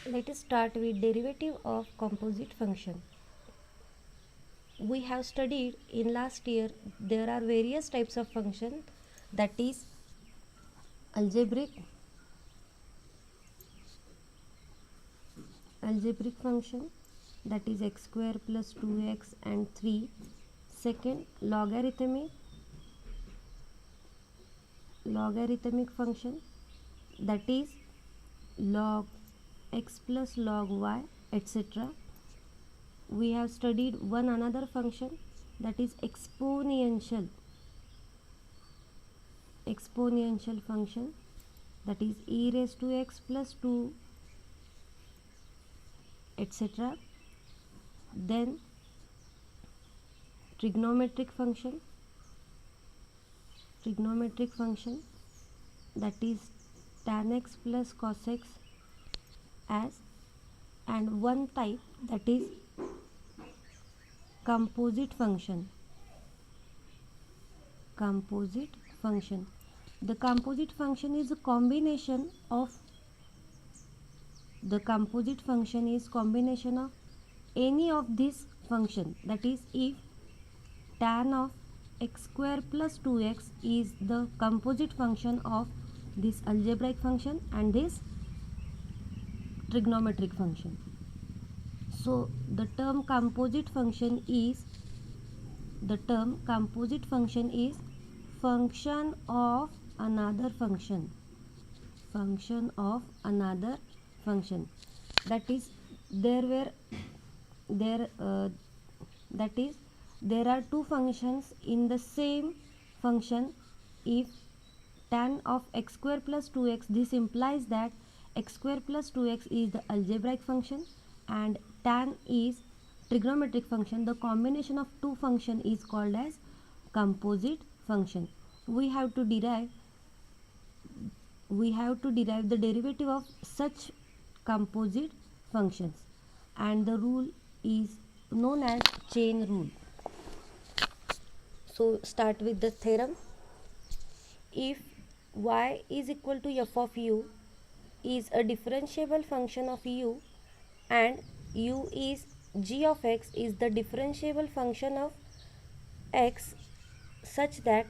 Let us start with derivative of composite function. We have studied in last year there are various types of function, that is algebraic function, that is x square plus 2x and 3. Second, logarithmic function, that is log x plus log y, etc. We have studied one another function, that is exponential function, that is e raised to x plus 2, etc. Then trigonometric function, that is tan x plus cos x, and one type, that is composite function. The composite function is a combination of any of these function, that is if tan of x square plus 2x is the composite function of this algebraic function and this trigonometric function. So the term composite function is function of another function. That is there are two functions in the same function. If tan of x square plus 2x, this implies that x square plus 2x is the algebraic function and tan is trigonometric function. The combination of two function is called as composite function. We have to derive the derivative of such composite functions, and the rule is known as chain rule. So start with the theorem. If y is equal to f of u is a differentiable function of u and u is g of x is the differentiable function of x, such that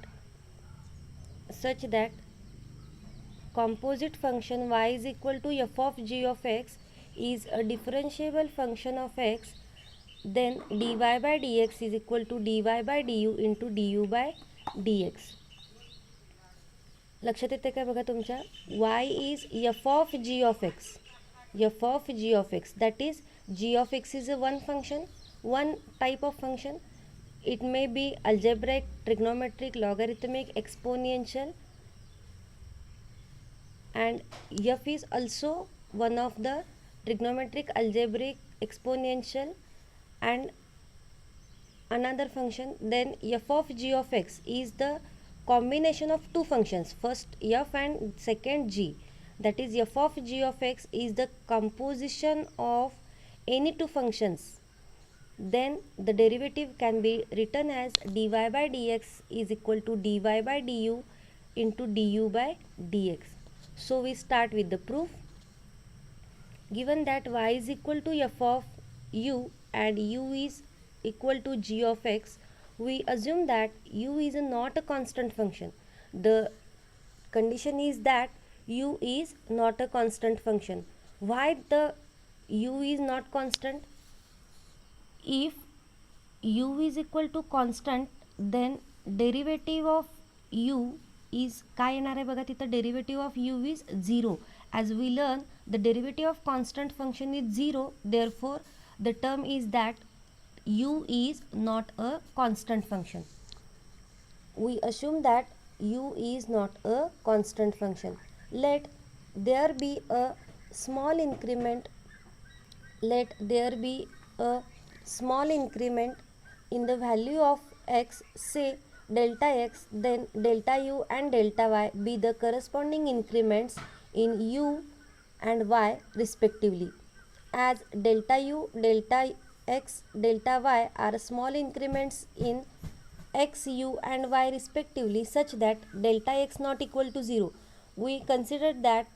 composite function y is equal to f of g of x is a differentiable function of x, then dy by dx is equal to dy by du into du by dx. लक्षात येते काय बघा तुमच्या, y is f of g of x, that is g of x is a one type of function. It may be algebraic, trigonometric, logarithmic, exponential, and f is also one of the trigonometric, algebraic, exponential and another function. Then f of g of x is the combination of two functions, first f and second g, that is f of g of x is the composition of any two functions. Then the derivative can be written as dy by dx is equal to dy by du into du by dx. So we start with the proof. Given that y is equal to f of u and u is equal to g of x, we assume that u is not a constant function. The condition is that u is not a constant function. Why the u is not constant? If u is equal to constant, then derivative of u is काय येणार आहे बघा तिथं, derivative of u is 0. As we learn, the derivative of constant function is 0, therefore the term is that u is not a constant function. We assume that u is not a constant function. Let there be a small increment in the value of x, say delta x, then delta u and delta y be the corresponding increments in u and y respectively. As delta u, delta x, delta y are small increments in x, u and y respectively, such that delta x not equal to 0. We consider that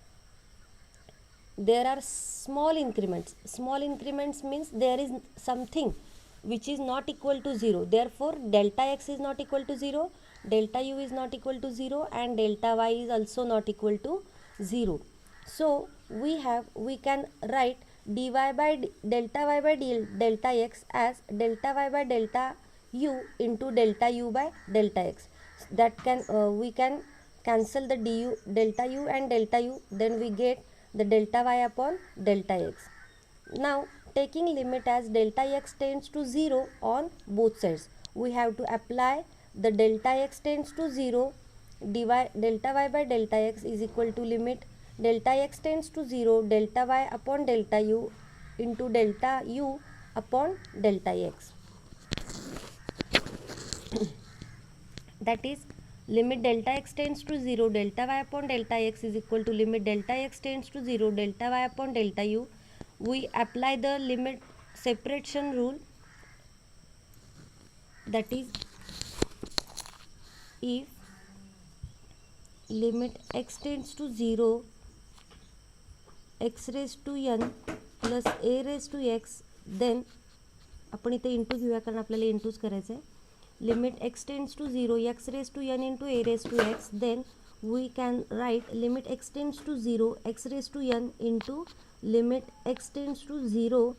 there are small increments. Small increments means there is something which is not equal to 0. Therefore, delta x is not equal to 0, delta u is not equal to 0, and delta y is also not equal to 0. So we can write dy by delta y by delta x as delta y by delta u into delta u by delta x. That can we can cancel the delta u and delta u, then we get the delta y upon delta x. Now taking limit as delta x tends to 0 on both sides, we have to apply the delta x tends to 0, delta y by delta x is equal to limit delta x tends to 0, delta y upon delta u into delta u upon delta x. That is, limit delta x tends to 0, delta y upon delta x is equal to limit delta x tends to 0, delta y upon delta u. We apply the limit separation rule, that is, if limit x tends to 0, x raised to n plus a raised to x, then आपण इथे into घेऊया कारण आपल्याला इंटूच करायचं आहे. Limit x tends to 0, x raised to n into a raised to x, then we can write limit x tends to 0, x raised to n into limit x tends to 0,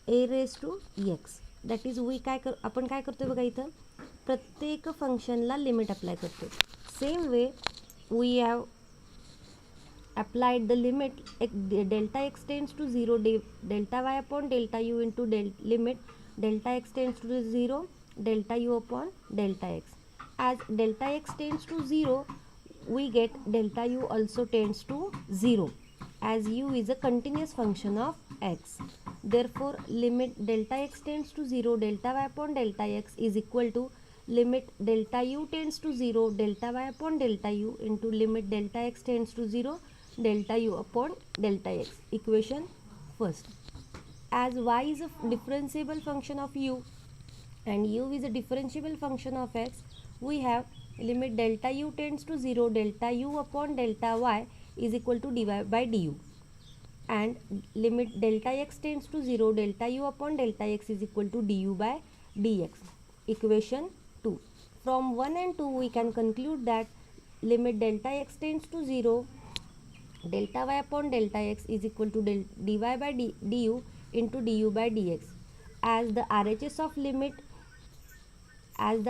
a raised to x. That is, आपण काय करतोय बघा, इथं प्रत्येक फंक्शनला limit apply करतो. Same way we have applied the limit delta x tends to 0, delta y upon delta u into limit delta x tends to 0, delta u upon delta x. As delta x tends to 0, we get delta u also tends to 0, as u is a continuous function of x. Therefore, limit delta x tends to 0, delta y upon delta x is equal to limit delta u tends to 0, delta y upon delta u into limit delta x tends to 0, delta u upon delta x. Equation first. As y is a differentiable function of u and u is a differentiable function of x, we have limit delta u tends to 0, delta u upon delta y is equal to dy by du, and limit delta x tends to 0, delta u upon delta x is equal to du by dx. Equation 2. From 1 and 2 we can conclude that limit delta x tends to 0, delta y upon delta x is equal to dy by du into du by dx. As the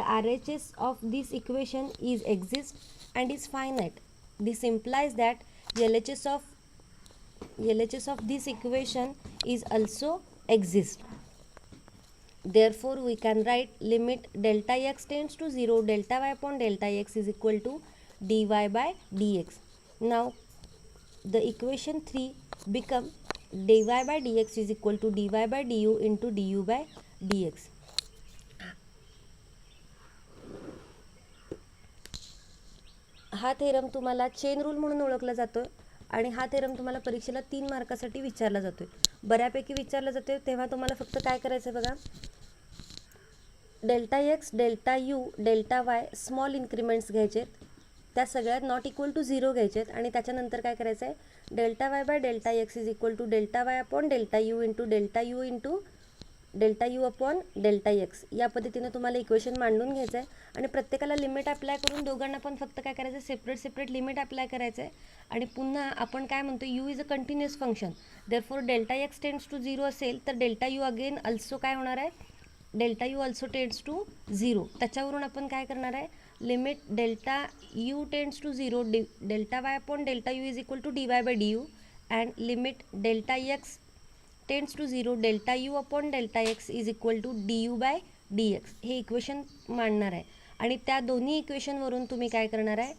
RHS of this equation is exist and is finite, this implies that LHS of this equation is also exist. Therefore, we can write limit delta x tends to 0, delta y upon delta x is equal to dy by dx. Now, the equation 3 become dy by dx is equal to dy by du into du by dx. हा theorem तुम्हाला chain rule म्हणून ओळखला जातो आणि हा theorem तुम्हाला परीक्षेला 3 मार्कासाठी विचारला जातोय. बऱ्यापैकी विचारला जातोय, तेव्हा तुम्हाला फक्त काय करायचं आहे बघा, delta X, delta U, delta Y small increments घ्यायचे आहेत, त्या सगळ्यात नॉट इक्वल टू 0 घ्यायचे आहेत आणि त्याच्यानंतर काय करायचं आहे, delta y by delta x is equal to delta y upon delta u into delta u upon delta x. या पद्धतीने तुम्हाला इक्वेशन मांडून घ्यायचं आहे आणि प्रत्येकाला लिमिट अप्लाय करून दोघांना पण फक्त काय करायचं आहे, सेपरेट लिमिट अप्लाय करायचं आहे. आणि पुन्हा आपण काय म्हणतो, u is a continuous function, therefore delta x tends to 0 असेल तर डेल्टा यू अगेन अल्सो काय होणार आहे, delta u also tends to 0. त्याच्यावरून आपण काय करणार आहे, limit delta u tends to 0, delta y upon delta u is equal to d y by d u, and limit delta x tends to 0, delta u upon delta x is equal to d u by d x. हे equation मांडणार आहे आणि त्या दोन्ही इक्वेशनवरून तुम्ही काय करणार आहे,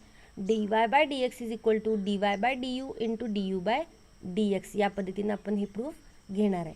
d y by d x is equal to d y by d u into d u by d x. या पद्धतीने आपण हे प्रूफ घेणार आहे.